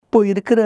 இப்போ இருக்கிற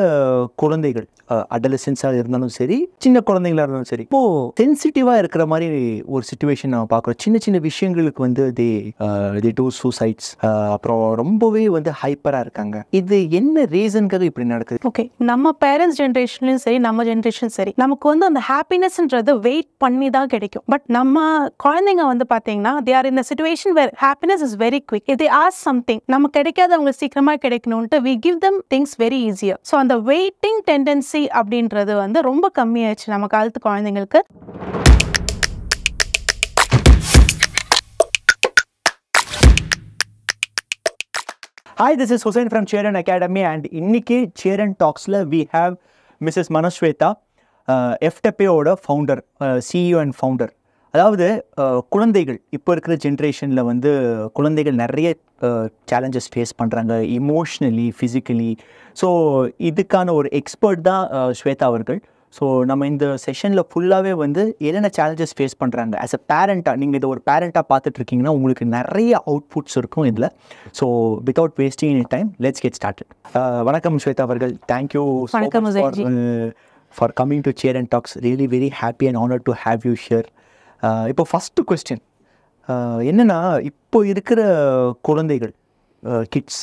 குழந்தைகள் அடலசன்ஸாக இருந்தாலும் சரி, சின்ன குழந்தைங்களா இருந்தாலும் சரி, இப்போ சென்சிட்டிவாக இருக்கிற மாதிரி ஒரு சிச்சுவேஷன் நம்ம பார்க்குறோம். சின்ன சின்ன விஷயங்களுக்கு வந்து தே டூ சூசைட்ஸ், அப்புறம் ரொம்பவே வந்து ஹைப்பராக இருக்காங்க. இது என்ன ரீசனுக்காக இப்படி நடக்குது? ஓகே, நம்ம பேரண்ட்ஸ் ஜென்ரேஷன்லையும் சரி, நம்ம ஜென்ரேஷன் சரி, நமக்கு வந்து அந்த ஹாப்பினஸ்ன்றது வெயிட் பண்ணி தான் கிடைக்கும். பட் நம்ம குழந்தைங்க வந்து பார்த்தீங்கன்னா they are in the situation where happiness is very quick. If they ask something, நமக்கு கிடைக்காத அவங்க சீக்கிரமாக கிடைக்கணும்ட்டு we give them things very easier. So அந்த வெயிட்டிங் டெண்டன்சி அப்படின்றது வந்து ரொம்ப கம்மியாயிடுச்சு நம்ம காலத்து குழந்தைங்களுக்கு. Hi, this is Hussein from CHERAN Academy, and இன்னைக்கு CHERAN Talksல we have Mrs. Manaswetha, Eftapei ஓட ஃபவுண்டர், CEO அண்ட் ஃபவுண்டர். அதாவது குழந்தைகள் இப்போ இருக்கிற ஜென்ரேஷனில் வந்து குழந்தைகள் நிறைய சேலஞ்சஸ் ஃபேஸ் பண்ணுறாங்க, இமோஷ்னலி, ஃபிசிக்கலி. ஸோ இதுக்கான ஒரு எக்ஸ்பர்ட் தான் ஸ்வேதா அவர்கள். ஸோ நம்ம இந்த செஷனில் ஃபுல்லாகவே வந்து என்னென்ன சேலஞ்சஸ் ஃபேஸ் பண்ணுறாங்க ஆஸ் அ பேரண்ட்டாக, நீங்கள் இதை ஒரு பேரண்ட்டாக பார்த்துட்ருக்கீங்கன்னா உங்களுக்கு நிறைய அவுட்புட்ஸ் இருக்கும் இதில். So without wasting any time, let's get started. வணக்கம் ஸ்வேதா அவர்கள், thank you for coming to CHERAN Talks. Really very happy and honoured to have you here. இப்போ ஃபஸ்ட்டு கொஸ்டின் என்னென்னா, இப்போ இருக்கிற குழந்தைகள், கிட்ஸ்,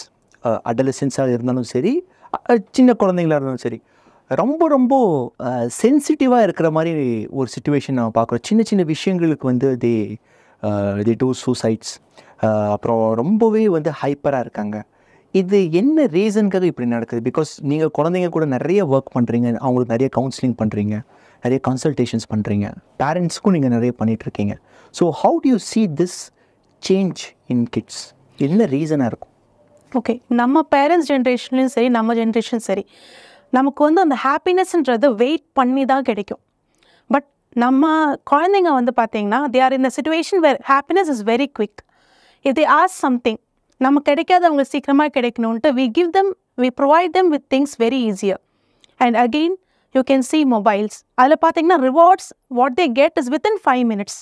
அடலசன்ஸாக இருந்தாலும் சரி, சின்ன குழந்தைங்களாக இருந்தாலும் சரி, ரொம்ப ரொம்ப சென்சிட்டிவாக இருக்கிற மாதிரி ஒரு சிச்சுவேஷன் நம்ம பார்க்குறோம். சின்ன சின்ன விஷயங்களுக்கு வந்து தே டூ சூசைட்ஸ், அப்புறம் ரொம்பவே வந்து ஹைப்பராக இருக்காங்க. இது என்ன ரீசனுக்காக இப்படி நடக்குது? பிகாஸ் நீங்கள் குழந்தைங்க கூட நிறைய ஒர்க் பண்ணுறீங்க, அவங்களுக்கு நிறைய கவுன்சிலிங் பண்ணுறீங்க, நிறைய கன்சல்டேஷன்ஸ் பண்ணுறீங்க, பேரண்ட்ஸ்க்கும் நீங்கள் நிறைய பண்ணிகிட்ருக்கீங்க. So how do you see this change in kids? என்ன ரீசனாக இருக்கும்? ஓகே, நம்ம பேரண்ட்ஸ் ஜென்ரேஷன்லையும் சரி, நம்ம ஜென்ரேஷன் சரி, நமக்கு வந்து அந்த ஹாப்பினஸ்ன்றது வெயிட் பண்ணி தான் கிடைக்கும். பட் நம்ம குழந்தைங்க வந்து பார்த்தீங்கன்னா they are in the situation where happiness is very quick. If they ask something, நமக்கு கிடைக்காத அவங்க சீக்கிரமாக கிடைக்கணும்ட்டு we provide them with things very easier. And again, you can see mobiles. அதில் பார்த்தீங்கன்னா rewards what they get is within 5 minutes.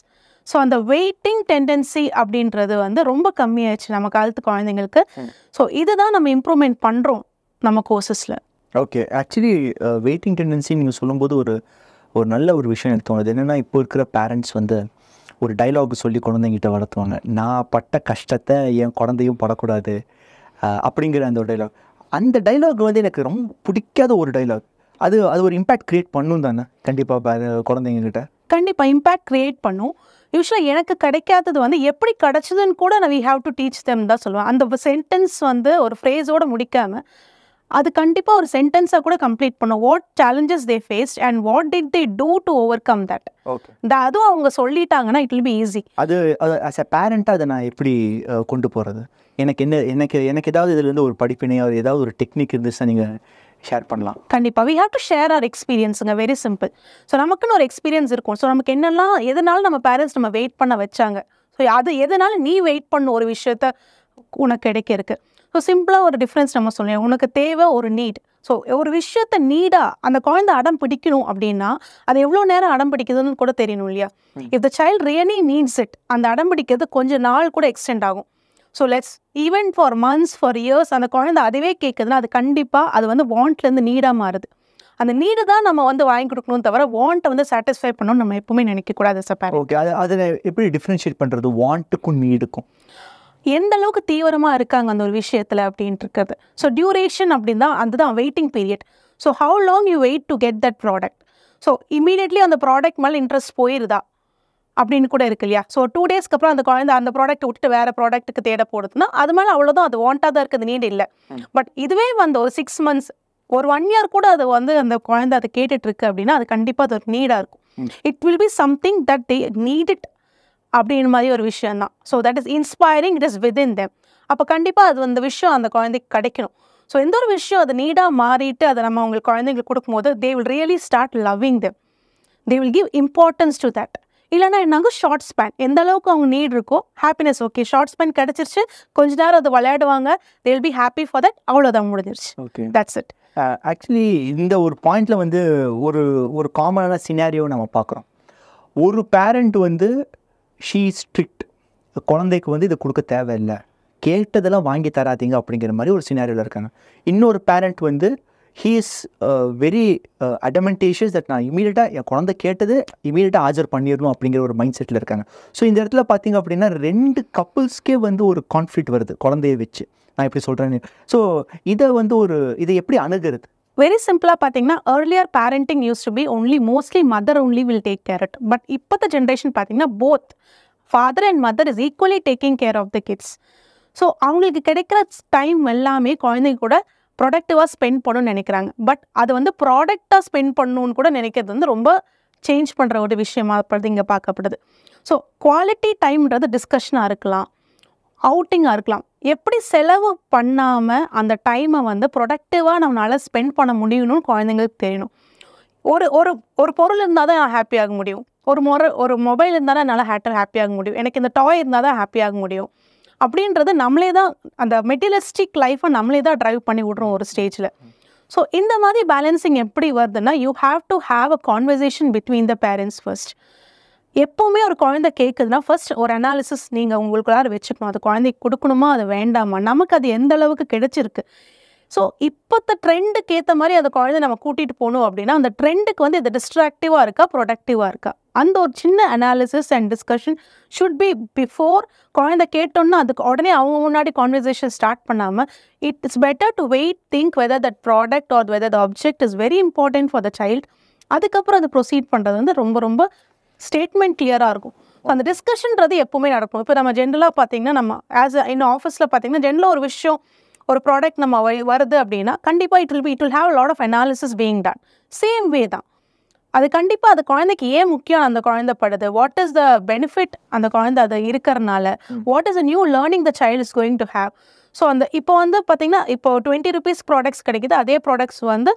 So அந்த waiting tendency அப்படின்றது வந்து ரொம்ப கம்மியாயிடுச்சு நம்ம காலத்து குழந்தைங்களுக்கு. ஸோ இதுதான் நம்ம இம்ப்ரூவ்மெண்ட் பண்ணுறோம் நம்ம கோர்சஸில். ஓகே, ஆக்சுவலி வெயிட்டிங் டெண்டன்சி நீங்கள் சொல்லும்போது ஒரு நல்ல ஒரு விஷயம் எனக்கு தோணுது. என்னென்னா, இப்போ இருக்கிற பேரண்ட்ஸ் வந்து ஒரு டைலாக் சொல்லி குழந்தைங்கிட்ட வளர்த்துவாங்க, நான் பட்ட கஷ்டத்தை என் குழந்தையும் படக்கூடாது அப்படிங்கிற அந்த ஒரு டைலாக். அந்த டைலாக் வந்து எனக்கு ரொம்ப பிடிக்காத ஒரு டைலாக். அது ஒரு இம்பேக்ட் க்ரியேட் பண்ணும் தானே கண்டிப்பாக குழந்தைங்கக்கிட்ட? கண்டிப்பாக இம்பேக்ட் க்ரியேட் பண்ணும். யூஸ்வலாக எனக்கு கிடைக்காதது வந்து எப்படி கிடச்சிதுன்னு கூட நான் we have to teach them தான் சொல்லுவேன். அந்த சென்டென்ஸ் வந்து ஒரு ஃப்ரேஸோடு முடிக்காமல் அது கண்டிப்பாக ஒரு சென்டென்ஸாக கூட கம்ப்ளீட் பண்ணும். What challenges they faced and what did they do to overcome that. Okay, அதுவும் அவங்க சொல்லிட்டாங்கன்னா இட் வில் பி ஈஸி. அது ஆஸ் அ பேரண்ட்டாக அதை நான் எப்படி கொண்டு போகிறது? எனக்கு ஏதாவது இதுலேருந்து ஒரு படிப்பினையாக ஏதாவது ஒரு டெக்னிக் இருந்துச்சுன்னா நீங்கள் ஷேர் பண்ணலாம். கண்டிப்பாக we have to share our experienceங்க, வெரி சிம்பிள். ஸோ நமக்குன்னு ஒரு எக்ஸ்பீரியன்ஸ் இருக்கும். ஸோ நமக்கு என்னெல்லாம் எதனால நம்ம பேரண்ட்ஸ் நம்ம வெயிட் பண்ண வச்சாங்க, ஸோ அது எதனால நீ வெயிட் பண்ண ஒரு விஷயத்த உனக்கு கிடைக்க இருக்கு. ஸோ சிம்பிளாக ஒரு டிஃப்ரென்ஸ் நம்ம சொல்லலாம். உனக்கு தேவை ஒரு நீட். ஸோ ஒரு விஷயத்த நீடாக அந்த குழந்தை அடம் பிடிக்கணும் அப்படின்னா அது எவ்வளோ நேரம் அடம் பிடிக்குதுன்னு கூட தெரியணும் இல்லையா? If the child really needs it, அந்த அடம் பிடிக்கிறது கொஞ்சம் நாள் கூட எக்ஸ்டெண்ட் ஆகும். So let's even for months, for years அந்த குழந்தை அதுவே கேட்குதுன்னா அது கண்டிப்பாக அது வந்து வாண்ட்லேருந்து நீடாக மாறுது. அந்த நீடு தான் நம்ம வந்து வாங்கி கொடுக்கணும் தவிர வாண்ட்டை வந்து சாட்டிஸ்ஃபை பண்ணணும்னு நம்ம எப்பவுமே நினைக்கக்கூடாது சார். ஓகே, அதில் எப்படி டிஃப்ரென்ஷியேட் பண்ணுறது வாண்ட்டுக்கும் நீடுக்கும்? எந்த அளவுக்கு தீவிரமாக இருக்காங்க அந்த ஒரு விஷயத்தில் அப்படின்ட்டு இருக்கிறது. ஸோ டியூரேஷன் அப்படின்னு தான் அதுதான் waiting period. So how long you wait to get that product. So immediately அந்த ப்ராடக்ட் மேலே இன்ட்ரெஸ்ட் போயிருதா அப்படின்னு கூட இருக்கு இல்லையா? ஸோ 2 daysக்கு அப்புறம் அந்த குழந்தை அந்த ப்ராடக்ட் விட்டுட்டு வேறு ப்ராடக்ட்டுக்கு தேட போடுதுன்னா அது மேலே அவ்வளோதான், அது வாண்டாக தான் இருக்குது, நீடு இல்லை. பட் இதுவே வந்து ஒரு 6 months, ஒரு 1 year கூட அது வந்து அந்த குழந்தை அதை கேட்டுட்ருக்கு அப்படின்னா அது கண்டிப்பாக அது ஒரு நீடாக இருக்கும். It will be something that they need it அப்படின்னு மாதிரி ஒரு விஷயம் தான். So that is inspiring, it is with in them. அப்போ கண்டிப்பாக அது அந்த விஷயம் அந்த குழந்தைக்கு கிடைக்கணும். ஸோ எந்த ஒரு விஷயம் அது நீடாக மாறிட்டு அதை நம்ம அவங்களுக்கு குழந்தைங்களுக்கு கொடுக்கும்போது they will really start loving them. They will give importance to that. இல்லைனா என்னங்க ஷார்ட் ஸ்பேன், எந்த அளவுக்கு அவங்க நீட் இருக்கோ ஹாப்பினஸ், ஓகே ஷார்ட் ஸ்பேன் கிடச்சிருச்சு, கொஞ்ச நேரம் அது விளையாடுவாங்க, they will be happy for that, அவ்வளோதான் முடிஞ்சிருச்சு. Okay, that's it. ஆக்சுவலி இந்த ஒரு பாயிண்டில் வந்து ஒரு காமனான சினாரியோ நம்ம பார்க்குறோம். ஒரு பேரண்ட் வந்து ஷீ ஸ்ட்ரிக்ட், குழந்தைக்கு வந்து இதை கொடுக்க தேவையில்லை, கேட்டதெல்லாம் வாங்கி தராதீங்க அப்படிங்கிற மாதிரி ஒரு சினாரியோவில் இருக்காங்க. இன்னொரு பேரண்ட் வந்து he is very adamantatious that நான் இமீடியட்டாக என் குழந்தை கேட்டது இமீடியட்டாக ஆஜர் பண்ணிடணும் அப்படிங்கிற ஒரு மைண்ட் செட்டில் இருக்காங்க. ஸோ இந்த இடத்துல பார்த்தீங்க அப்படின்னா 2 கப்புள்ஸ்க்கே வந்து ஒரு கான்ஃப்ளிக்ட் வருது குழந்தைய வச்சு. நான் எப்படி சொல்கிறேன்னு. ஸோ இதை எப்படி அணுகிறது? வெரி சிம்பிளாக பார்த்தீங்கன்னா earlier parenting used to be only mostly mother only will take care of it. But இப்போத்த ஜென்ரேஷன் பார்த்தீங்கன்னா both father and mother is equally taking care of the kids. So அவங்களுக்கு கிடைக்கிற டைம் எல்லாமே குழந்தைங்க கூட ப்ரொடக்டிவாக ஸ்பெண்ட் பண்ணணும்னு நினைக்கிறாங்க. பட் அது வந்து ப்ராடக்டாக ஸ்பெண்ட் பண்ணணும்னு கூட நினைக்கிறது வந்து ரொம்ப சேஞ்ச் பண்ணுற ஒரு விஷயமாக இங்கே பார்க்கப்படுது. ஸோ குவாலிட்டி டைம்ன்றது டிஸ்கஷனாக இருக்கலாம், அவுட்டிங்காக இருக்கலாம். எப்படி செலவு பண்ணாமல் அந்த டைமை வந்து ப்ரொடக்டிவாக நம்மளால் ஸ்பெண்ட் பண்ண முடியணும்னு குழந்தைங்களுக்கு தெரியணும். ஒரு பொருள் இருந்தால் தான் நான் ஹாப்பியாக முடியும், ஒரு மொபைல் இருந்தால் தான் என்னால் ஹாப்பியாக முடியும், எனக்கு இந்த டாய் இருந்தால் தான் ஹாப்பியாக முடியும் அப்படின்றது நம்மளே தான் அந்த மெட்டீரியலிஸ்டிக் லைஃப்பை நம்மளே தான் ட்ரைவ் பண்ணி விட்றோம் ஒரு ஸ்டேஜில். ஸோ இந்த மாதிரி பேலன்சிங் எப்படி வருதுன்னா you have to have a conversation between the parents first. எப்போவுமே ஒரு குழந்தை கேட்குதுன்னா ஃபர்ஸ்ட் ஒரு அனாலிசிஸ் நீங்கள் உங்களுக்குள்ளார வச்சுக்கணும். அது குழந்தைக்கு கொடுக்கணுமா அது வேண்டாமா, நமக்கு அது எந்த அளவுக்கு கிடைச்சிருக்கு. ஸோ இப்போத்த ட்ரெண்டுக்கு ஏற்ற மாதிரி அந்த குழந்தை நம்ம கூட்டிகிட்டு போகணும் அப்படின்னா அந்த ட்ரெண்டுக்கு வந்து இது டிஸ்ட்ராக்டிவாக இருக்கா ப்ரொடக்டிவாக இருக்கா, அந்த ஒரு சின்ன analysis and discussion should be before. குழந்தை கேட்டோன்னா அதுக்கு உடனே அவங்க முன்னாடி கான்வர்சேஷன் ஸ்டார்ட் பண்ணாமல் it's better to wait, think whether that product or whether the object is very important for the child. அதுக்கப்புறம் அதை ப்ரொசீட் பண்ணுறது வந்து ரொம்ப ரொம்ப ஸ்டேட்மெண்ட் கிளியராக இருக்கும். அந்த டிஸ்கஷன்றது எப்போவுமே நடக்கும். இப்போ நம்ம ஜென்ரலாக பார்த்தீங்கன்னா நம்ம இன்னும் ஆஃபீஸில் பார்த்தீங்கன்னா ஜென்ரலாக ஒரு விஷயம் ஒரு ப்ராடக்ட் நம்ம வருது அப்படின்னா கண்டிப்பாக it will have lot of analysis being done. Same way தான் அது கண்டிப்பாக அது குழந்தைக்கு ஏன் முக்கியம், அந்த குழந்தை படுது, வாட் இஸ் த பெனிஃபிட் அந்த குழந்தை அது இருக்கிறனால, what is a new learning the child is going to have. So அந்த இப்போ வந்து பார்த்தீங்கன்னா இப்போ 20 rupees ப்ராடக்ட்ஸ் கிடைக்குது, அதே ப்ராடக்ட்ஸ் வந்து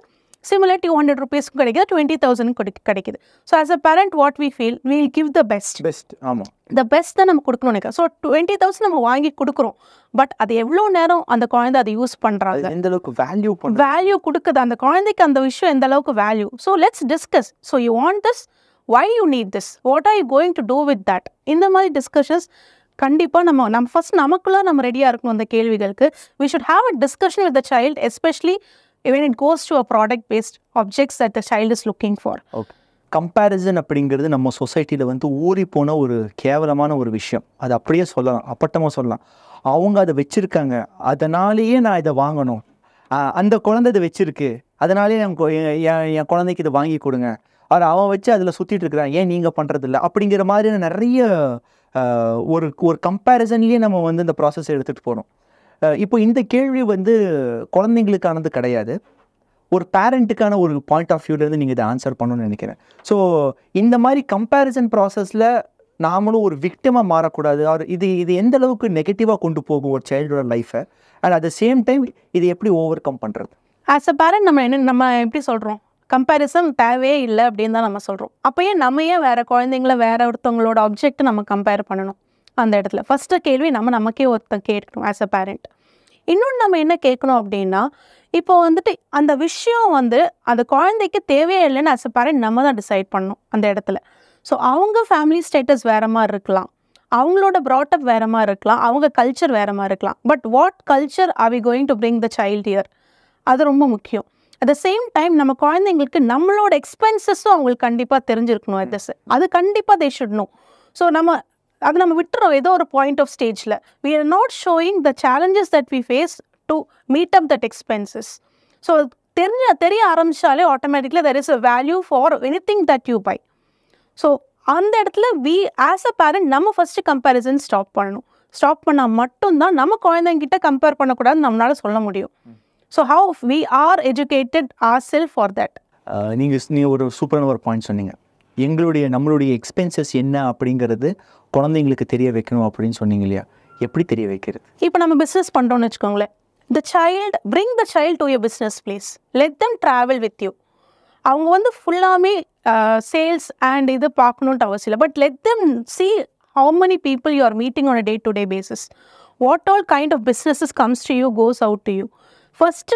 சிமிலர் 200 rupeesக்கு கிடைக்குது, 20,000 கிடைக்குது. So as a parent what we feel will give the best. ஆமாம், த பெஸ்ட் தான் நம்ம கொடுக்கணும்னு நினைக்கிறோம். ஸோ 20,000 நம்ம வாங்கி கொடுக்குறோம், பட் அது எவ்வளோ நேரம் அந்த குழந்தை அதை யூஸ் பண்ணுறாங்க, எந்த அளவுக்கு வேல்யூ கொடுக்குது அந்த குழந்தைக்கு, அந்த விஷயம் எந்த அளவுக்கு value. So let's discuss. So you want this, why you need this, what are you going to do with that. இந்த மாதிரி டிஸ்கஷன்ஸ் கண்டிப்பாக நம்ம ஃபர்ஸ்ட் நமக்குள்ளே நம்ம ரெடியாக இருக்கணும் அந்த கேள்விகளுக்கு. We should have a discussion with the child, especially when it goes to a product based objects that the child is looking for. Okay. Comparison அப்படிங்கிறது நம்ம சொசைட்டியில் வந்து ஊறி போன ஒரு கேவலமான ஒரு விஷயம். அது அப்படியே சொல்லலாம், அப்பட்டமாக சொல்லலாம். அவங்க அதை வச்சுருக்காங்க, அதனாலேயே நான் இதை வாங்கணும், அந்த குழந்தை இதை வச்சுருக்கு, அதனாலே என் குழந்தைக்கு இதை வாங்கி கொடுங்க, அவர் அவன் வச்சு அதில் சுற்றிட்டு இருக்கிறான், ஏன் நீங்கள் பண்ணுறதில்ல அப்படிங்கிற மாதிரியான நிறைய ஒரு கம்பேரிசன்லேயே நம்ம வந்து இந்த ப்ராசஸ் எடுத்துகிட்டு போகிறோம். இப்போ இந்த கேள்வி வந்து குழந்தைங்களுக்கானது கிடையாது, ஒரு பேரண்ட்டுக்கான ஒரு பாயிண்ட் ஆஃப் வியூலேருந்து நீங்கள் இதை ஆன்சர் பண்ணணும்னு நினைக்கிறேன். ஸோ இந்த மாதிரி கம்பேரிசன் ப்ராசஸில் நாமளும் ஒரு விக்டிமாக மாறக்கூடாது. இது எந்த அளவுக்கு நெகட்டிவாக கொண்டு போகும் ஒரு சைல்டோட லைஃப்பை, and at the same time இது எப்படி ஓவர் கம் பண்ணுறது? ஆஸ் அ பேரண்ட் நம்ம எப்படி சொல்கிறோம், கம்பேரிசன் தேவையே இல்லை அப்படின்னு தான் நம்ம சொல்கிறோம். அப்போயே நம்ம ஏன் வேறு குழந்தைங்கள வேறு ஒருத்தவங்களோட ஆப்ஜெக்ட் நம்ம கம்பேர் பண்ணணும்? அந்த இடத்துல ஃபஸ்ட்டு கேள்வி நமக்கே கேட்கணும் ஆஸ் அ பேரண்ட். இன்னொன்று நம்ம என்ன கேட்கணும் அப்படின்னா, இப்போ வந்துட்டு அந்த விஷயம் வந்து அந்த குழந்தைக்கு தேவையே இல்லைன்னு ஆஸ் அ பேரண்ட் நம்ம தான் டிசைட் பண்ணணும் அந்த இடத்துல. ஸோ அவங்க ஃபேமிலி ஸ்டேட்டஸ் வேறு மாதிரி இருக்கலாம், அவங்களோட ப்ராட்டப் வேறு மாதிரி இருக்கலாம், அவங்க கல்ச்சர் வேறு மாதிரி இருக்கலாம். But what culture are we going to bring the child here, அது ரொம்ப முக்கியம். அட் த சேம் டைம் நம்ம குழந்தைங்களுக்கு நம்மளோட எக்ஸ்பென்சஸும் அவங்களுக்கு கண்டிப்பாக தெரிஞ்சிருக்கணும். அது கண்டிப்பாக தே ஷுட் நோ. ஸோ அது நம்ம விட்டுறோம் ஏதோ ஒரு பாயிண்ட் ஆஃப் ஸ்டேஜில். We are not showing the challenges that we face to meet up that expenses. So தெரிய ஆரம்பித்தாலே automatically there is a value for anything that you buy. So அந்த இடத்துல வி ஆஸ் அ பேரண்ட் நம்ம first comparison stop பண்ணணும். Stop பண்ணால் மட்டும்தான் நம்ம குழந்தைங்கிட்ட கம்பேர் பண்ணக்கூடாதுன்னு நம்மளால சொல்ல முடியும். So how we are educated our self for that. நீங்கள் ஒரு சூப்பரான ஒரு பாயிண்ட் சொன்னீங்க, நம்மளுடைய எக்ஸ்பென்சஸ் என்ன அப்படிங்கிறது குழந்தைங்களுக்கு தெரிய வைக்கணும் அப்படின்னு சொன்னீங்க இல்லையா? எப்படி தெரிய வைக்கிறது? இப்போ நம்ம பிஸ்னஸ் பண்ணுறோம்னு வச்சுக்கோங்களேன், bring the child to your business place, let them travel with you. அவங்க வந்து ஃபுல்லாமே சேல்ஸ் அண்ட் இது பார்க்கணுன்ட்டு அவசியம் இல்லை, but let them see how many people you are meeting on a day-to-day basis, what all kind of businesses comes to you, goes out to you. First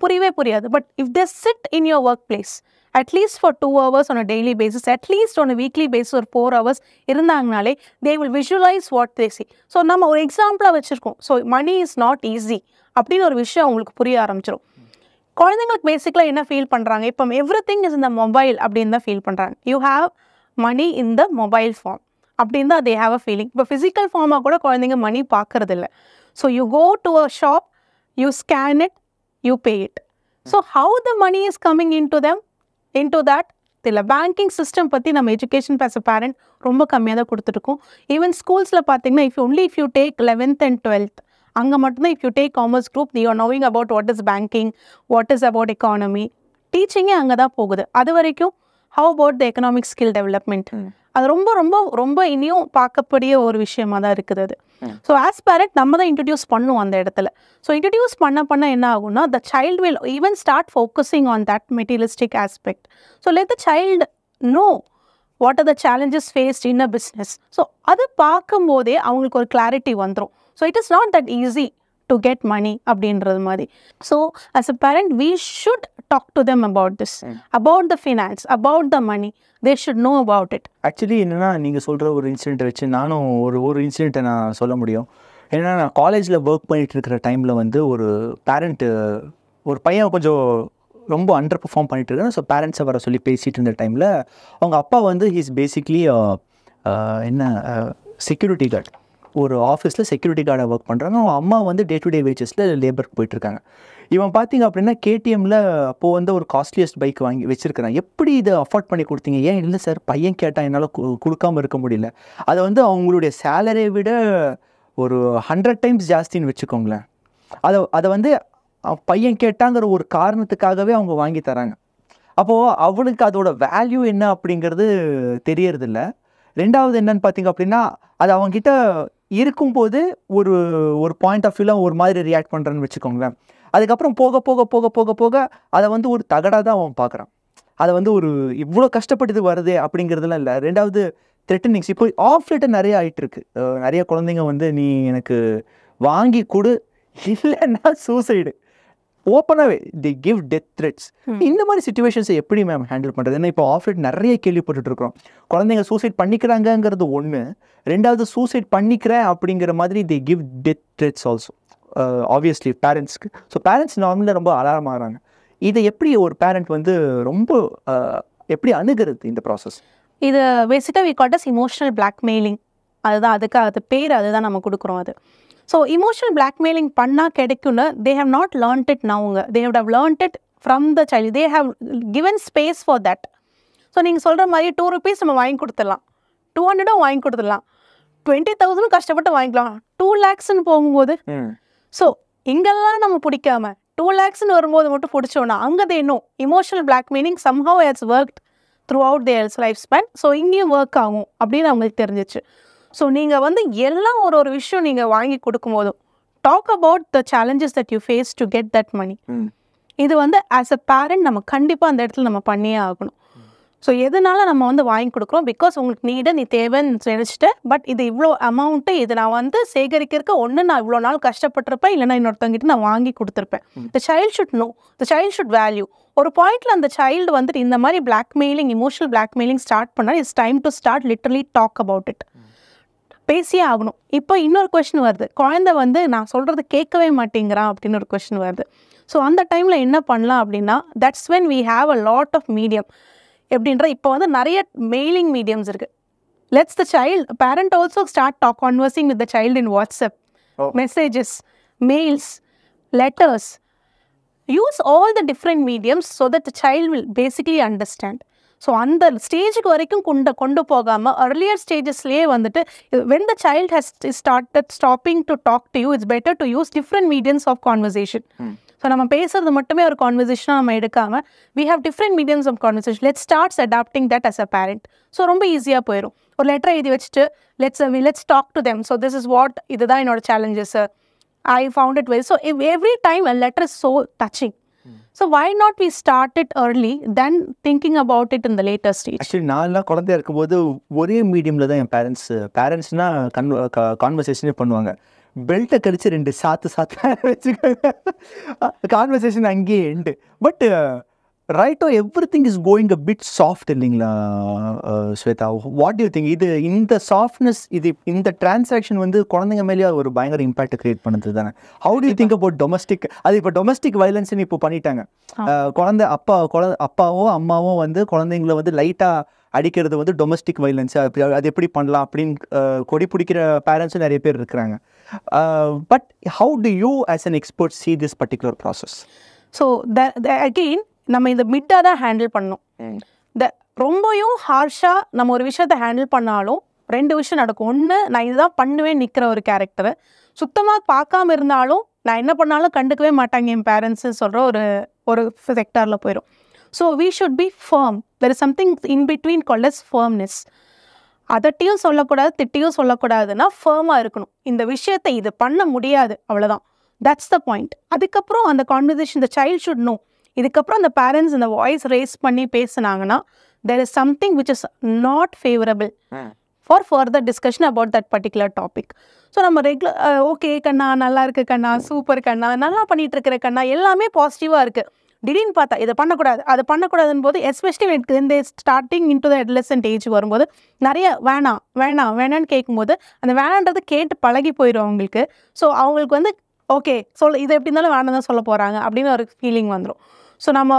புரியவே புரியாது, but if they sit in your workplace at least for 2 hours on a daily basis, at least on a weekly basis or 4 hours இருந்தாங்கனாலே they will visualize what they see. So நம்ம ஒரு எக்ஸாம்பிளாக வச்சுருக்கோம். So money is not easy அப்படின்னு ஒரு விஷயம் அவங்களுக்கு புரிய ஆரம்பிச்சிடும். குழந்தைங்களுக்கு பேசிக்கலாக என்ன ஃபீல் பண்ணுறாங்க, இப்போ எவ்ரிதிங் இஸ் இந்த மொபைல் அப்படின்னு தான் ஃபீல் பண்ணுறாங்க. You have money in the mobile form அப்படின்னு தான் தே ஹாவ் அ ஃபீலிங். இப்போ ஃபிசிக்கல் ஃபார்மாக கூட குழந்தைங்க மணி பார்க்கறது இல்லை. So you go to a shop, you scan it, you pay it. So how the money is coming into that இல்லை. Banking system பற்றி நம்ம எஜுகேஷன் ஆஸ் அ பேரண்ட் ரொம்ப கம்மியாக தான் கொடுத்துருக்கோம். ஈவன் ஸ்கூல்ஸில் பார்த்தீங்கன்னா if you take 11th and 12th, அங்கே மட்டும்தான் if you take commerce group, you are knowing about what is banking, what is about economy. டீச்சிங்கே அங்கே தான் போகுது. அது வரைக்கும் how about the economic skill development, அது ரொம்ப ரொம்ப ரொம்ப இனியும் பார்க்கக்கூடிய ஒரு விஷயமா தான் இருக்குது அது. ஸோ ஆஸ் பேரண்ட் நம்ம தான் இன்ட்ரடியூஸ் பண்ணுவோம் அந்த இடத்துல. ஸோ இன்ட்ரடியூஸ் பண்ண என்ன ஆகும்னா, the child will even start focusing on that materialistic aspect. So let the child know what are the challenges faced in a business. So அது பார்க்கும்போதே அவங்களுக்கு ஒரு கிளாரிட்டி வந்துடும். So it is not that easy to get money அப்படின்றது மாதிரி. So as a parent we should talk to them about this, about the finance, about the money. They should know about it. Actually என்னென்னா, நீங்கள் சொல்கிற ஒரு இன்சிடெண்ட்டை வச்சு நானும் ஒரு இன்சிடெண்ட்டை நான் சொல்ல முடியும். ஏன்னா நான் காலேஜில் ஒர்க் பண்ணிகிட்டு இருக்கிற டைமில் வந்து ஒரு பேரண்ட்டு, ஒரு பையன் கொஞ்சம் ரொம்ப அண்டர் பெர்ஃபார்ம் பண்ணிட்டு இருக்காங்க. ஸோ பேரண்ட்ஸை வர சொல்லி பேசிகிட்டு இருந்த டைமில் அவங்க அப்பா வந்து ஹீஸ் பேசிக்லி செக்யூரிட்டி கார்டு, ஒரு ஆஃபீஸில் செக்யூரிட்டி கார்டாக ஒர்க் பண்ணுறாங்க. அவங்க அம்மா வந்து டே டு டே வேஜஸில் லேபருக்கு போயிட்டுருக்காங்க. இவன் பார்த்திங்க அப்படின்னா கேடிஎம்மில் அப்போது வந்து ஒரு காஸ்ட்லியஸ்ட் பைக் வாங்கி வச்சுருக்கிறான். எப்படி இதை அஃபோர்ட் பண்ணி கொடுத்தீங்க? ஏன் இல்லை சார், பையன் கேட்டால் என்னால் கொடுக்காமல் இருக்க முடியல. அதை வந்து அவங்களுடைய சேலரியை விட ஒரு 100 times ஜாஸ்தின்னு வச்சுக்கோங்களேன். அதை வந்து பையன் கேட்டாங்கிற ஒரு காரணத்துக்காகவே அவங்க வாங்கி தராங்க. அப்போது அவனுக்கு அதோட வேல்யூ என்ன அப்படிங்கிறது தெரியறதில்ல. ரெண்டாவது என்னன்னு பார்த்தீங்க அப்படின்னா, அது அவங்ககிட்ட இருக்கும்போது ஒரு பாயிண்ட் ஆஃப் வியூவில் ஒரு மாதிரி ரியாக்ட் பண்ணுறேன்னு வச்சுக்கோங்களேன். அதுக்கப்புறம் போக போக போக போக போக அதை வந்து ஒரு தகடாக தான் அவன் பார்க்குறான். அதை வந்து ஒரு இவ்வளோ கஷ்டப்பட்டு வருது அப்படிங்கிறதுலாம் இல்லை. ரெண்டாவது த்ரெட்டனிங்ஸ் இப்போ ஆஃப் லேட்டர் நிறைய ஆகிட்டுருக்கு. நிறைய குழந்தைங்க வந்து நீ எனக்கு வாங்கி கொடு, இல்லைன்னா சூசைடு, ஓப்பனாகவே தி கிவ் டெத் த்ரெட்ஸ். இந்த மாதிரி சிச்சுவேஷன்ஸை எப்படி மேம் ஹேண்டில் பண்ணுறது? ஏன்னா இப்போ ஆஃப் லேட் நிறைய கேள்விப்பட்டுருக்கோம். குழந்தைங்க சூசைட் பண்ணிக்கிறாங்கங்கிறது ஒன்று, ரெண்டாவது சூசைட் பண்ணிக்கிறேன் அப்படிங்கிற மாதிரி they give death threats also obviously பேரண்ட்ஸ்க்கு. ஸோ பேரண்ட்ஸ் நார்மலாக ரொம்ப அலாரம் ஆகிறாங்க. இதை எப்படி ஒரு பேரண்ட் வந்து ரொம்ப எப்படி அணுகிறது இந்த ப்ராசஸ்? இது பேசிக்காக we got as emotional blackmailing. அதுதான் அது பேர், அதுதான் நம்ம கொடுக்குறோம் அது. ஸோ இமோஷனல் பிளாக்மெயிலிங் பண்ணால் கிடைக்குன்னு they have not learnt it நவுங்க. They have learnt it from the child. They have given space for that. So நீங்கள் சொல்கிற மாதிரி 2 rupees நம்ம வாங்கி கொடுத்துடலாம், 200 வாங்கி கொடுத்துடலாம், 20,000 கஷ்டப்பட்டு வாங்கிக்கலாம். 2 lakhsன்னு போகும்போது ஸோ இங்கெல்லாம் நம்ம பிடிக்காம 2 lakhsன்னு வரும்போது மட்டும் பிடிச்சோன்னா அங்கே they know emotional blackmailing somehow has worked throughout their life span. So இங்கேயும் ஒர்க் ஆகும் அப்படின்னு அவங்களுக்கு தெரிஞ்சிச்சு. ஸோ நீங்கள் வந்து எல்லாம் ஒரு விஷயம் நீங்கள் வாங்கி கொடுக்கும்போதும் talk about the challenges that you face to get that money. இது வந்து ஆஸ் அ பேரண்ட் நம்ம கண்டிப்பாக அந்த இடத்துல நம்ம பண்ணியே ஆகணும். ஸோ எதனால நம்ம வந்து வாங்கி கொடுக்குறோம்? பிகாஸ் உங்களுக்கு நீ தேவைன்னு நினச்சிட்டேன், பட் இது இவ்வளோ அமௌண்ட்டு, இது நான் வந்து சேகரிக்கிறதுக்கு ஒன்று நான் இவ்வளோ நாள் கஷ்டப்பட்டிருப்பேன், இல்லைனா இன்னொருத்தவங்கிட்ட நான் வாங்கி கொடுத்துருப்பேன். The child should know, the child should value. ஒரு பாயிண்ட்ல அந்த சைல்டு வந்துட்டு இந்த மாதிரி பிளாக்மெயிலிங், இமோஷனல் பிளாக்மெயிலிங் ஸ்டார்ட் பண்ணால் it's time to start literally talk about it. பேசியே ஆகணும். இப்போ இன்னொரு கொஸ்டின் வருது, குழந்தை வந்து நான் சொல்கிறது கேட்கவே மாட்டேங்கிறான் அப்படின்னு ஒரு கொஸ்டின் வருது. ஸோ அந்த டைமில் என்ன பண்ணலாம் அப்படின்னா, that's when we have a lot of medium. எப்படின்ற இப்போ வந்து நிறைய மெயிலிங் மீடியம்ஸ் இருக்குது. Let's the child parent also start conversing with the child in WhatsApp, messages, mails, letters. Use all the different mediums so that the child will basically understand. So அந்த ஸ்டேஜுக்கு வரைக்கும் கொண்டு போகாமல் earlier ஸ்டேஜஸ்லேயே வந்துட்டு when the child has started stopping to talk to you, it's better to use different mediums of conversation. So நம்ம பேசுறது மட்டுமே ஒரு கான்வர்சேஷனாக நம்ம எடுக்காமல் we have different mediums of conversation. Let's start adapting that as a parent. So ரொம்ப ஈஸியாக போயிடும். ஒரு லெட்டரை எழுதி வச்சுட்டு let's talk to them. So this is what, இதுதான் என்னோட challenges, I found it very. So every time a letter is so touching. So why not we start it early than thinking about it in the later stage? Actually நான்லாம் குழந்தையா இருக்கும்போது ஒரே மீடியமில் தான் என் பேரண்ட்ஸ்னால் கான்வர்சேஷனே பண்ணுவாங்க. பெல்ட்டை கழிச்சு 2 சாத்து வச்சுக்கோங்க, கான்வர்சேஷன் அங்கேயே end. But right now everything is going a bit soft இல்லைங்களா ஸ்வேதா? What you think? இது இந்த சாஃப்ட்னஸ், இது இந்த டிரான்சாக்ஷன் வந்து குழந்தைங்க மேலேயே ஒரு பயங்கர இம்பாக்ட் கிரியேட் பண்ணுது தானே. How do you think about domestic? அது இப்போ டொமஸ்டிக் வயலன்ஸ்னு இப்போ பண்ணிட்டாங்க. அப்பாவோ அம்மாவோ வந்து குழந்தைங்களை வந்து லைட்டாக அடிக்கிறது வந்து டொமஸ்டிக் வயலன்ஸ். அது எப்படி பண்ணலாம் அப்படின்னு கொடி பிடிக்கிற பேரண்ட்ஸும் நிறைய பேர் இருக்கிறாங்க. But how do you as an expert see this particular process? So again நம்ம இந்த மிட்டாக தான் ஹேண்டில் பண்ணணும். ரொம்பவும் ஹார்ஷாக நம்ம ஒரு விஷயத்தை ஹேண்டில் பண்ணாலும் 2 விஷயம் நடக்கும். ஒன்று, நான் இதுதான் பண்ணுவேன் நிற்கிற ஒரு கேரக்டரு. சுத்தமாக பார்க்காம இருந்தாலும் நான் என்ன பண்ணாலும் கண்டுக்கவே மாட்டாங்க என் பேரண்ட்ஸு சொல்கிற ஒரு செக்டாரில் போயிடும். So we should be firm. There is something in between called as firmness. அதட்டியும் சொல்லக்கூடாது, திட்டியும் சொல்லக்கூடாதுன்னா ஃபர்மாக இருக்கணும். இந்த விஷயத்தை இது பண்ண முடியாது, அவ்வளோதான். That's the point. அதுக்கப்புறம் அந்த conversation the child should no. இதுக்கப்புறம் அந்த பேரண்ட்ஸ் இந்த வாய்ஸ் ரேஸ் பண்ணி பேசுனாங்கன்னா there is something which is not favorable for further discussion about that particular topic. So நம்ம ஓகே கண்ணா, நல்லா இருக்கு கண்ணா, சூப்பர் கண்ணா, நல்லா பண்ணிட்டு இருக்கிற கண்ணா, எல்லாமே பாசிட்டிவாக இருக்குது. திடீர்னு பார்த்தா இதை பண்ணக்கூடாது, அது பண்ணக்கூடாதுன்னு போது எஸ்பெஷலி இந்த starting into the adolescent age வரும்போது நிறைய வேணான்னு கேட்கும்போது அந்த வேணான்றது கேட்டு பழகி போயிடும் அவங்களுக்கு. ஸோ அவங்களுக்கு வந்து ஓகே இதை எப்படி இருந்தாலும் வேணாம் தான் சொல்ல போகிறாங்க அப்படின்னு ஒரு ஃபீலிங் வந்துடும். ஸோ நம்ம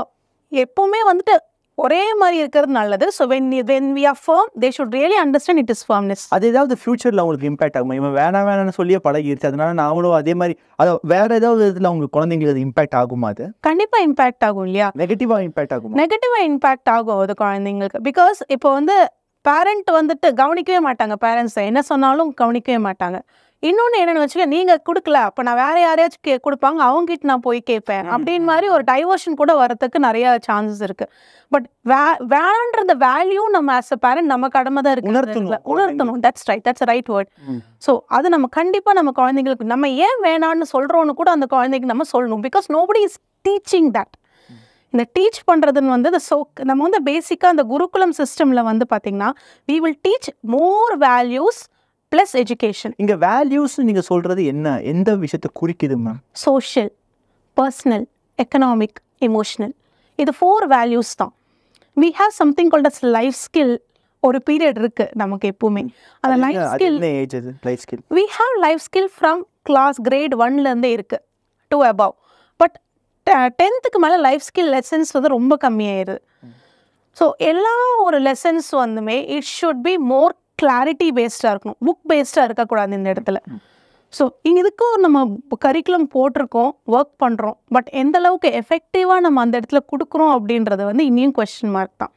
எப்போவுமே வந்துட்டு ஒரே மாதிரி இருக்கிறது நல்லது. So when we are firm, they should really understand it is firmness. அது ஏதாவது ஃபியூச்சரில் அவங்களுக்கு இம்பாக்ட் ஆகுமா? இவன் வேணாம்னு சொல்லியே பழகிடுச்சு, அதனால நாமளும் அதே மாதிரி அதை வேற ஏதாவது இதில் அவங்க குழந்தைங்களுக்கு அது இம்பாக்ட் ஆகுமா? அது கண்டிப்பாக இம்பாக்ட் ஆகும் இல்லையா? நெகட்டிவாக இம்பாக்ட் ஆகும். நெகட்டிவாக இம்பாக்ட் ஆகும் அது குழந்தைங்களுக்கு. பிகாஸ் இப்போ வந்து பேரண்ட் வந்துட்டு கவனிக்கவே மாட்டாங்க, பேரண்ட்ஸை என்ன சொன்னாலும் கவனிக்கவே மாட்டாங்க. இன்னொன்று என்னென்னு வச்சுக்க, நீங்கள் கொடுக்கல அப்போ நான் வேறு யாரையாச்சும் கொடுப்பாங்க, அவங்ககிட்ட நான் போய் கேட்பேன் அப்படின்னு மாதிரி ஒரு டைவர்ஷன் கூட வரத்துக்கு நிறைய சான்சஸ் இருக்குது. பட் வேணான்ற வேல்யூ நம்ம ஆஸ் அ பேரண்ட் நம்ம கடமை தான் இருக்கு, உணர்த்தணும். That's right word. ஸோ அது நம்ம கண்டிப்பாக நம்ம குழந்தைங்களுக்கு நம்ம ஏன் வேணான்னு சொல்கிறோன்னு கூட அந்த குழந்தைக்கு நம்ம சொல்லணும். Because nobody is teaching that. இந்த டீச் பண்ணுறதுன்னு வந்து நம்ம வந்து பேசிக்காக அந்த குருகுலம் சிஸ்டமில் வந்து பார்த்திங்கன்னா we will teach more values plus education. இங்கே வேல்யூஸ் நீங்கள் சொல்கிறது என்ன, எந்த விஷயத்தை குறிக்குது ma'am? Social, personal, economic, emotional, இது 4 வேல்யூஸ் தான். We have something called as life skill. ஒரு பீரியட் இருக்குது நமக்கு எப்பவுமே. அந்த life skill we have life skill from class grade 1லேருந்தே இருக்குது to above. பட் 10th மேலே லைஃப் ஸ்கில் லெசன்ஸ் வந்து ரொம்ப கம்மியாயிருது. ஸோ எல்லா ஒரு லெசன்ஸ் வந்துமே it should be more clarity பேஸ்டாக இருக்கணும், புக் பேஸ்டாக இருக்கக்கூடாது இந்த இடத்துல. ஸோ இதுக்கும் நம்ம கரிக்குலம் போட்டிருக்கோம், ஒர்க் பண்ணுறோம். பட் எந்த அளவுக்கு எஃபெக்டிவாக நம்ம அந்த இடத்துல கொடுக்குறோம் அப்படின்றது வந்து இன்னும் கொஸ்டின் மார்க் தான்.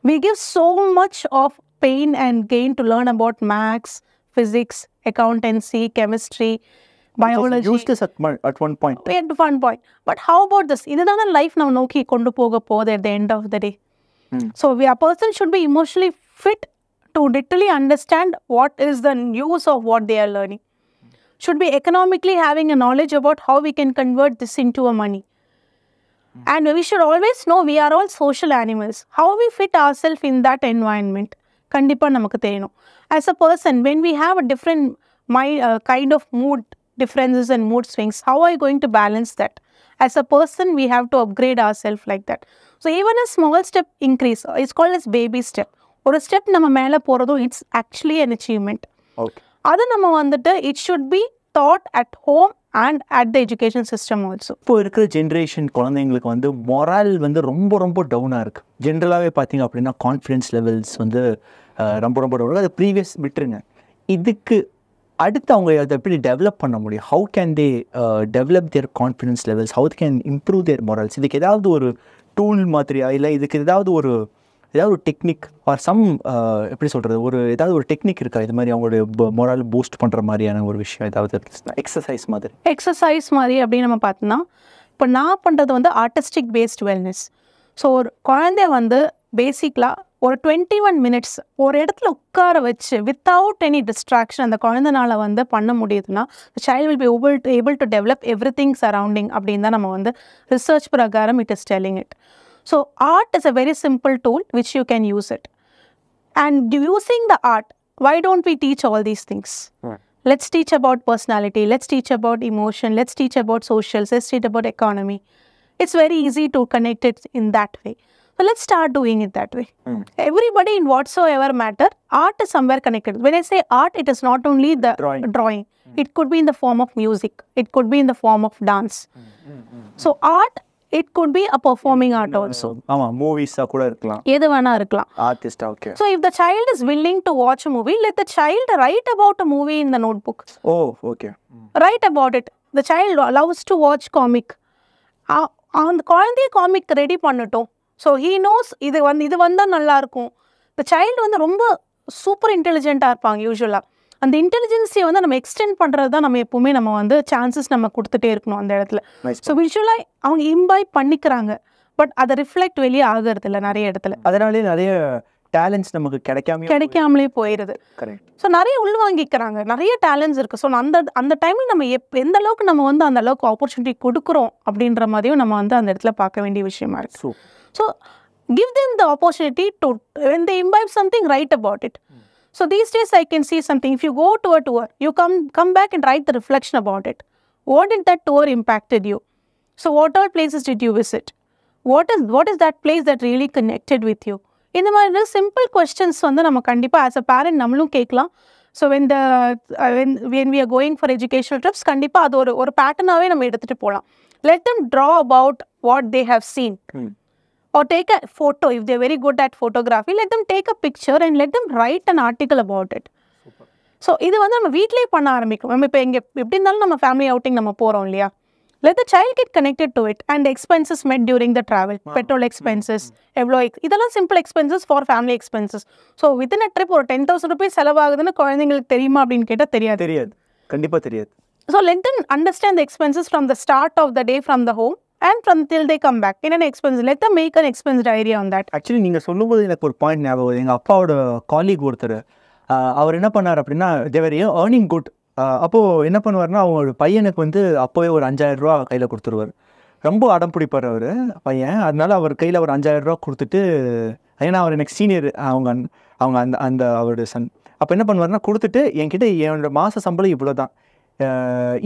We give so much of pain and gain to learn about maths, physics, accountancy, chemistry, biology at one point. But how about this? இதுதான் லைஃப் நம்ம நோக்கி கொண்டு போக போகுது at the end of the day. So a person should be emotionally fit to literally understand what is the use of what they are learning. Should be economically having a knowledge about how we can convert this into a money. And we should always know we are all social animals. How we fit ourselves in that environment. Kandipa namakku theriyum. As a person, when we have a different kind of mood differences and mood swings, how are you going to balance that? As a person, we have to upgrade ourselves like that. So even a small step increase, it's called as baby step. ஒரு step நம்ம மேலே போகிறதும் it's actually an achievement. அது நம்ம வந்துட்டு it should B thought at home and at the education system also. இப்போ இருக்கிற generation குழந்தைங்களுக்கு வந்து மொரால் வந்து ரொம்ப ரொம்ப டவுனாக இருக்குது. ஜென்ரலாகவே பார்த்தீங்க அப்படின்னா கான்ஃபிடென்ஸ் லெவல்ஸ் வந்து ரொம்ப ரொம்ப டவுன். அது ப்ரீவியஸ் விட்டுருங்க. இதுக்கு அடுத்து அவங்க அதை எப்படி டெவலப் பண்ண முடியும்? How can they develop their confidence levels? How can improve their morals? இதுக்கு ஏதாவது ஒரு டூல் மாதிரியா, இல்லை இதுக்கு ஏதாவது ஒரு டெக்னிக் ஆர் சம் எப்படி சொல்கிறது, ஏதாவது ஒரு டெக்னிக் இருக்கா இது மாதிரி அவங்களுடைய மொரால் பூஸ்ட் பண்ணுற மாதிரியான ஒரு விஷயம் ஏதாவது எக்ஸசைஸ் மாதிரி அப்படின்னு நம்ம பார்த்தோம்னா, இப்போ நான் பண்ணுறது வந்து ஆர்டிஸ்டிக் பேஸ்ட் வெல்னஸ். ஸோ ஒரு குழந்தைய வந்து பேசிக்கலாக ஒரு 21 minutes ஒரு இடத்துல உட்கார வச்சு வித்தவுட் எனி டிஸ்ட்ராக்ஷன் அந்த குழந்தைனால வந்து பண்ண முடியுதுன்னா child will be able to develop everything surrounding அப்படின்னு தான் நம்ம வந்து ரிசர்ச் பிரகாரம் it is telling it. So art is a very simple tool which you can use it. And using the art, why don't we teach all these things? Let's teach about personality, let's teach about emotion, let's teach about social, let's teach about economy. it's very easy to connect it in that way. So let's start doing it that way. Everybody in whatsoever matter, art is somewhere connected. When I say art, it is not only the drawing. It could be in the form of music. It could be in the form of dance. So art, it could be a performing art also. Movies கூட இருக்கலாம். எது வேணா இருக்கலாம். Artist, okay. So if the child is willing to watch a movie, let the child write about a movie in the notebook. Oh, okay. Write about it. The child loves to watch comic. அந்த குழந்தைய comic ready பண்ணட்டும். So he knows இது வந்தால் நல்லாயிருக்கும். இந்த child வந்து ரொம்ப super இன்டெலிஜென்ட்டாக இருப்பாங்க யூஸ்வலாக. அந்த இன்டெலிஜென்ஸியை வந்து நம்ம எக்ஸ்டெண்ட் பண்ணுறது தான் நம்ம எப்போவுமே நம்ம வந்து சான்சஸ் நம்ம கொடுத்துட்டே இருக்கணும் அந்த இடத்துல. ஸோ விஷுவலாக அவங்க இம்பாய்ப் பண்ணிக்கிறாங்க, பட் அதை ரிஃப்ளெக்ட் வெளியே ஆகிறது இல்லை நிறைய இடத்துல. அதனாலே நிறைய டேலண்ட்ஸ் நமக்கு கிடைக்காமலே போயிடுது. ஸோ நிறைய உள்வாங்கிக்கிறாங்க, நிறைய டேலண்ட்ஸ் இருக்குது. ஸோ அந்த டைமில் நம்ம எந்த அளவுக்கு நம்ம வந்து அந்த அளவுக்கு ஆப்பர்ச்சுனிட்டி கொடுக்குறோம் அப்படின்ற மாதிரியும் நம்ம வந்து அந்த இடத்துல பார்க்க வேண்டிய விஷயமா இருக்குது. So give them the opportunity to, when they imbibe something, write about it. So these days I can see something. If you go to a tour, you come back and write the reflection about it. What did that tour impacted you? So what all places did you visit? What is that place that really connected with you? இந்த மாதிரி simple questions வந்து நம்ம கண்டிப்பாக as a parent நம்மளும் கேட்கலாம். So when we are going for educational trips, கண்டிப்பாக அது ஒரு பேட்டர்னாகவே நம்ம எடுத்துகிட்டு போகலாம். Let them draw about what they have seen. Or take a photo. If they're very good at photography, let them take a picture and let them write an article about it. So இது வந்து நம்ம வீட்லேயே பண்ண ஆரம்பிக்கும். நம்ம இப்போ எங்கே எப்படி இருந்தாலும் நம்ம ஃபேமிலி அவுட்டிங் நம்ம போகிறோம் இல்லையா, let the child get connected to it and expenses met during the travel, petrol expenses, எவ்வளோ இதெல்லாம் simple expenses for family expenses. So within a trip ஒரு 10,000 rupees செலவாகுதுன்னு குழந்தைங்களுக்கு தெரியுமா அப்படின்னு கேட்டால் தெரியாது. கண்டிப்பாக தெரியாது. So let them understand the expenses from the start of the day from the home and from till they come back in an expense. Let them make an expense diary on that. Actually நீங்கள் சொல்லும்போது எனக்கு ஒரு point ஞாபகம். எங்கள் அப்பாவோட காலீக் ஒருத்தர், அவர் என்ன பண்ணார் அப்படின்னா, தேவர் ஏர்னிங் குட். அப்போது என்ன பண்ணுவார்னா, அவங்களோட பையனுக்கு வந்து அப்போவே ஒரு 5,000 ரூபா கையில் கொடுத்துருவார். ரொம்ப அடம் பிடிப்பார் அவர் பையன். அதனால அவர் கையில் ஒரு 5,000 ரூபா கொடுத்துட்டு, ஏன்னா அவர் எனக்கு சீனியர், அவங்க அந்த அவரோட சன். அப்போ என்ன பண்ணுவார்னா, கொடுத்துட்டு என்கிட்ட என்னோட மாத சம்பளம் இவ்வளோ தான்,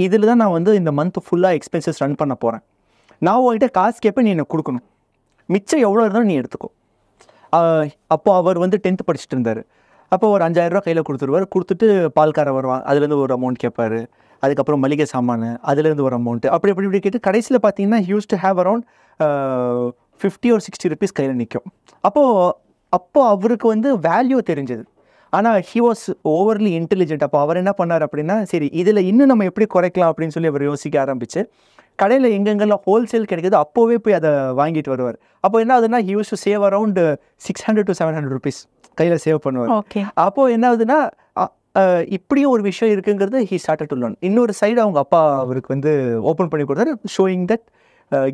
இதில் தான் நான் வந்து இந்த மந்த் ஃபுல்லாக எக்ஸ்பென்சஸ் ரன் பண்ண போகிறேன், நான் உங்கள்கிட்ட காசு கேட்பேன், நீ எனக்கு கொடுக்கணும், மிச்சம் எவ்வளோ இருந்தாலும் நீ எடுத்துக்கோ. அப்போது அவர் வந்து 10th படிச்சுட்டு இருந்தார். அப்போ ஒரு 5,000 ரூபா கையில் கொடுத்துருவார். கொடுத்துட்டு பால்காரன் வருவான், அதுலேருந்து ஒரு அமௌண்ட் கேட்பார். அதுக்கப்புறம் மளிகை சாமான், அதுலேருந்து ஒரு அமௌண்ட்டு, அப்படி கேட்டு கடைசியில் பார்த்தீங்கன்னா use to have around 50 or 60 rupees கையில் நிற்கும். அப்போது அவருக்கு வந்து வேல்யூ தெரிஞ்சது. ஆனால் ஹி வாஸ் ஓவர்லி இன்டெலிஜென்ட். அப்போ அவர் என்ன பண்ணார் அப்படின்னா, சரி இதில் இன்னும் நம்ம எப்படி குறைக்கலாம் அப்படின்னு சொல்லி அவர் யோசிக்க ஆரம்பிச்சு, கடையில் எங்கெங்கெல்லாம் ஹோல்சேல் கிடைக்குது அப்போவே போய் அதை வாங்கிட்டு வருவார். அப்போ என்ன ஆகுதுன்னா, he use to save around 600 to 700 rupees கையில் சேவ் பண்ணுவார். அப்போது என்ன ஆகுதுன்னா, இப்படியும் ஒரு விஷயம் இருக்குங்கிறது ஹி ஸ்டார்டட் டு லேர்ன். இன்னொரு சைடு அவங்க அப்பா அவருக்கு வந்து ஓப்பன் பண்ணி கொடுத்தாரு, showing that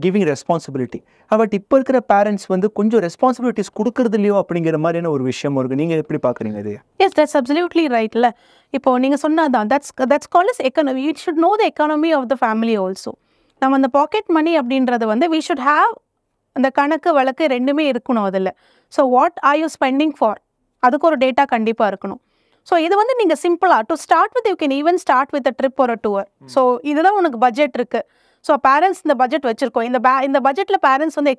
giving responsibility. But இப்போ இருக்கிற பேரண்ட்ஸ் வந்து கொஞ்சம் ரெஸ்பான்சிபிலிட்டிஸ் கொடுக்குறது இல்லையோ அப்படிங்கிற மாதிரியான ஒரு விஷயம் இருக்குது. நீங்கள் எப்படி பார்க்குறீங்க இது? Yes, that's absolutely right. இல்லை இப்போ நீங்கள் சொன்னதான், that's called as economy. It should know the economy of the family also. நம்ம அந்த பாக்கெட் மணி அப்படின்றது வந்து வி ஷுட் ஹேவ் அந்த கணக்கு வழக்கு ரெண்டுமே இருக்கணும் அதில். So what are you spending for, அதுக்கு ஒரு டேட்டா கண்டிப்பாக இருக்கணும். ஸோ இது வந்து நீங்கள் சிம்பிளாக to start with, you can even start with a trip ஒரு டூர். ஸோ இதுதான் உனக்கு பட்ஜெட் இருக்குது. ஸோ பேரண்ட்ஸ் இந்த பட்ஜெட் வச்சுருக்கோம், இந்த பட்ஜெட்டில் பேரண்ட்ஸ் வந்து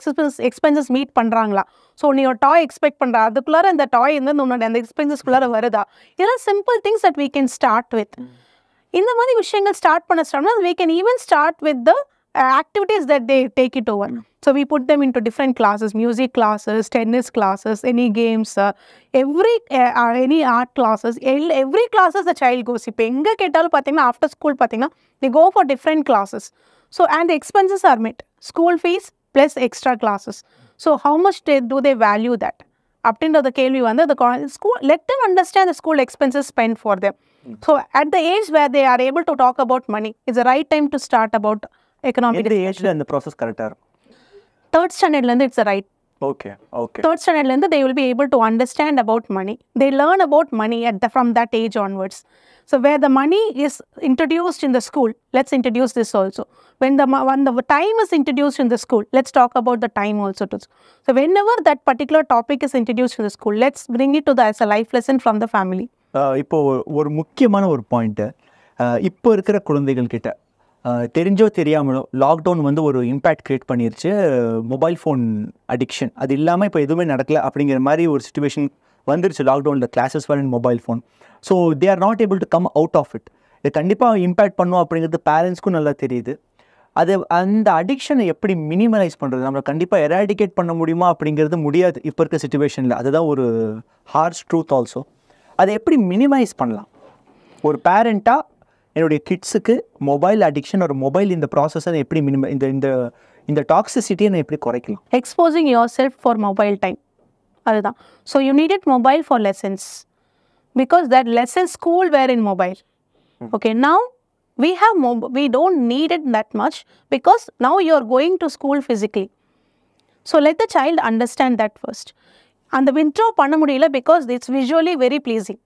எக்ஸ்பென்சஸ் மீட் பண்ணுறாங்களா? ஸோ நீ ஒரு டாய் எக்ஸ்பெக்ட் பண்ணுறா, அதுக்குள்ளார இந்த டாய் வந்து உன்னோட அந்த எக்ஸ்பென்சஸ்குள்ளார வருதா? இதெல்லாம் simple things that we can start with. இந்த மாதிரி விஷயங்கள் ஸ்டார்ட் பண்ண we can even start with the activities that they take it over. So we put them into different classes, music classes, tennis classes, any games, any art classes, every classes the child goes. இப்போ எங்கே கேட்டாலும் பார்த்தீங்கன்னா after school பார்த்தீங்கன்னா they go for different classes. So and the expenses are met, school fees plus extra classes. So how much do they value that? அப்படின்றத கேள்வி வந்து the school, let them understand the school expenses spent for them. So at the age where they are able to talk about money, it's the right time to start about economic. இந்த ஏஜ்ல அந்த process கரெக்ட்டா இருக்கும். 3rd standardலேருந்து it's the right. Okay. 3rd standardலேருந்து they will be able to understand about money. They learn about money from that age onwards. So where the money is introduced in the school, let's introduce this also. When the time is introduced in the school, let's talk about the time also too. So whenever that particular topic is introduced in the school, let's bring it to as a life lesson from the family. இப்போ ஒரு முக்கியமான ஒரு point, இப்போ இருக்கிற குழந்தைகள் கிட்ட தெரிஞ்சோ தெரியாமலோ லாக்டவுன் வந்து ஒரு இம்பேக்ட் க்ரியேட் பண்ணிருச்சு. மொபைல் ஃபோன் அடிக்ஷன் அது இல்லாமல் இப்போ எதுவுமே நடக்கல அப்படிங்கிற மாதிரி ஒரு சுச்சுவேஷன் வந்துருச்சு. லாக்டவுனில் classes for and mobile phone. So they are not able to come out of it. இது கண்டிப்பாக இம்பேக்ட் பண்ணும் அப்படிங்கிறது பேரண்ட்ஸ்க்கும் நல்லா தெரியுது. அது அந்த அடிக்ஷனை எப்படி மினிமலைஸ் பண்ணுறது, நம்மளை கண்டிப்பாக எராடிகேட் பண்ண முடியுமா அப்படிங்கிறது முடியாது இப்போ இருக்க சுச்சுவேஷனில். அதுதான் ஒரு ஹார்ஷ் ட்ரூத் ஆல்சோ. அதை எப்படி மினிமைஸ் பண்ணலாம்? ஒரு பேரண்ட்டாக என்னுடைய கிட்ஸுக்கு மொபைல் அடிக்ஷன் ஒரு மொபைல் இந்த ப்ராசஸை எப்படி இந்த டாக்ஸிசிட்டியை நான் எப்படி குறைக்கலாம்? Exposing your self for mobile time, அதுதான். So you needed mobile for lessons because that lessons school were in mobile. Okay, now we don't need it that much because now you are going to school physically. So let the child understand that first. And the withdraw பண்ண முடியல because it's visually very pleasing.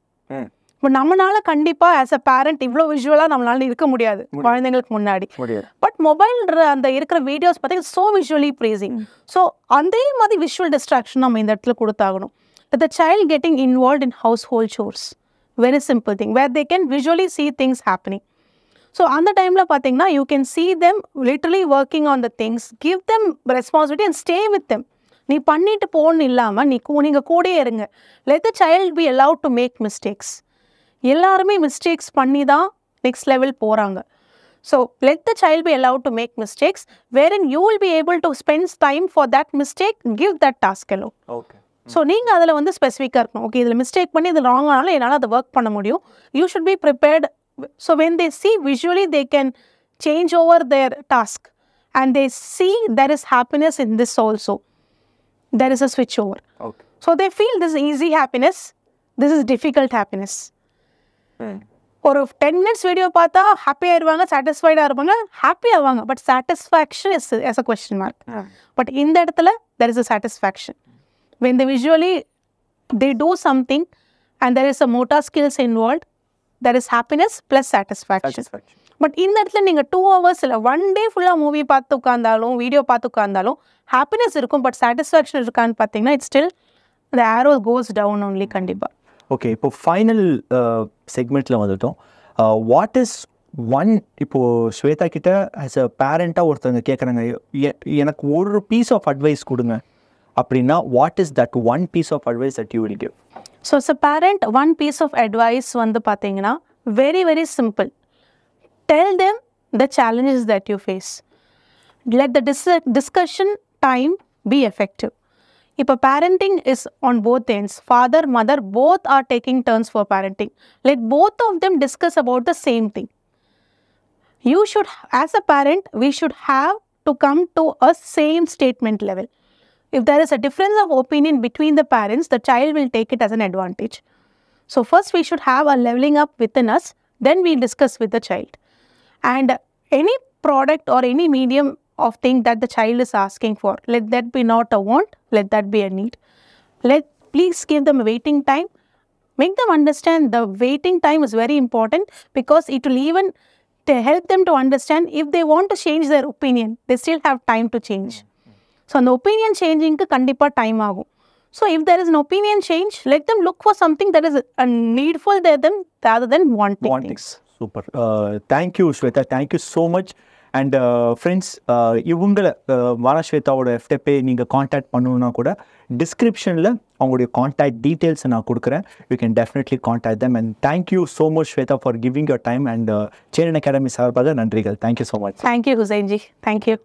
But நம்மளால கண்டிப்பாக as a parent இவ்வளோ விஷுவலாக நம்மளால இருக்க முடியாது குழந்தைங்களுக்கு முன்னாடி. பட் மொபைல் அந்த இருக்கிற வீடியோஸ் பார்த்தீங்கன்னா ஸோ விஷுவலி ப்ளீசிங். ஸோ அதே மாதிரி விஷுவல் டிஸ்ட்ராக்ஷன் நம்ம இந்த இடத்துல கொடுத்தாகணும். The child getting involve in household chores, very simple thing where they can visually see things happening. So அந்த டைமில் பார்த்தீங்கன்னா you can see them literally working on the things, give them responsibility and stay with them. நீ பண்ணிட்டு போகணுன்னு இல்லாமல் நீங்கள் கூடயே இருங்க. let the child be allowed to make mistakes. எல்லாருமே மிஸ்டேக்ஸ் பண்ணி தான் நெக்ஸ்ட் லெவல் போகிறாங்க. So let the child be allowed to make mistakes where you will be able to spend time for that mistake, give that task alone. Okay, so நீங்கள் அதில் வந்து ஸ்பெசிஃபிக்காக இருக்கணும். Okay, இதில் மிஸ்டேக் பண்ணி இது ராங் ஆனாலும் என்னால் அதை ஒர்க் பண்ண முடியும். You should be prepared. So when they see visually they can change over their task and they see there is happiness in this also. There is a switch over. Okay. So they feel this is easy happiness, this is difficult happiness. ஒரு 10 minutes video பார்த்தா happy ஆயிடுவாங்க, சாட்டிஸ்ஃபைடாக இருப்பாங்க, happy ஆவாங்க. But satisfaction is as a question mark. But இந்த இடத்துல there is a satisfaction. When they visually they do something and there is a motor skills involved, there is happiness plus satisfaction. But இந்த இடத்துல நீங்கள் 2 hours இல்லை 1 day ஃபுல்லாக movie பார்த்து உட்காந்தாலும் video பார்த்து உட்காந்தாலும் happiness இருக்கும். பட் சாட்டிஸ்ஃபேக்ஷன் இருக்கான்னு பார்த்தீங்கன்னா it's still the arrow goes down only. கண்டிப்பாக. ஓகே, இப்போ ஃபைனல் செக்மெண்ட்டில் வந்துட்டோம். வாட் இஸ் ஒன், இப்போது ஸ்வேதா கிட்ட ஆஸ் அ பேரண்ட்டாக ஒருத்தவங்க கேட்குறாங்க எனக்கு ஒரு பீஸ் ஆஃப் அட்வைஸ் கொடுங்க அப்படின்னா what is that one piece of advice that you will give? So as a parent one piece of advice வந்து பார்த்தீங்கன்னா very very simple. Tell them the challenges that you face. Let the discussion time be effective. இப்போ parenting is on both ends. Father, mother both are taking turns for parenting. Let both of them discuss about the same thing. You should, as a parent, we should have to come to a same statement level. If there is a difference of opinion between the parents, the child will take it as an advantage. So first we should have a leveling up within us, then we discuss with the child. And any product or any medium of thing that the child is asking for, let that be not a want, let that be a need. Please give them a waiting time. Make them understand the waiting time is very important because it will even help them to understand if they want to change their opinion, they still have time to change. So the opinion changing ku kandipa time agum. So if there is an opinion change, let them look for something that is needful to them rather than wanting things. Super. Thank you, Swetha. Thank you so much. And friends, இவங்களை மனஸ்வேதாவோட எஃப்டெப்பே நீங்கள் contact பண்ணணுன்னா கூட டிஸ்கிரிப்ஷனில் அவங்களுடைய contact டீட்டெயில்ஸை நான் கொடுக்குறேன். You can definitely contact them. And thank you so much Shweta for giving your time. And Cheran academy சார்பாக நன்றிகள். Thank you so much. Thank you Hussainji. Thank you.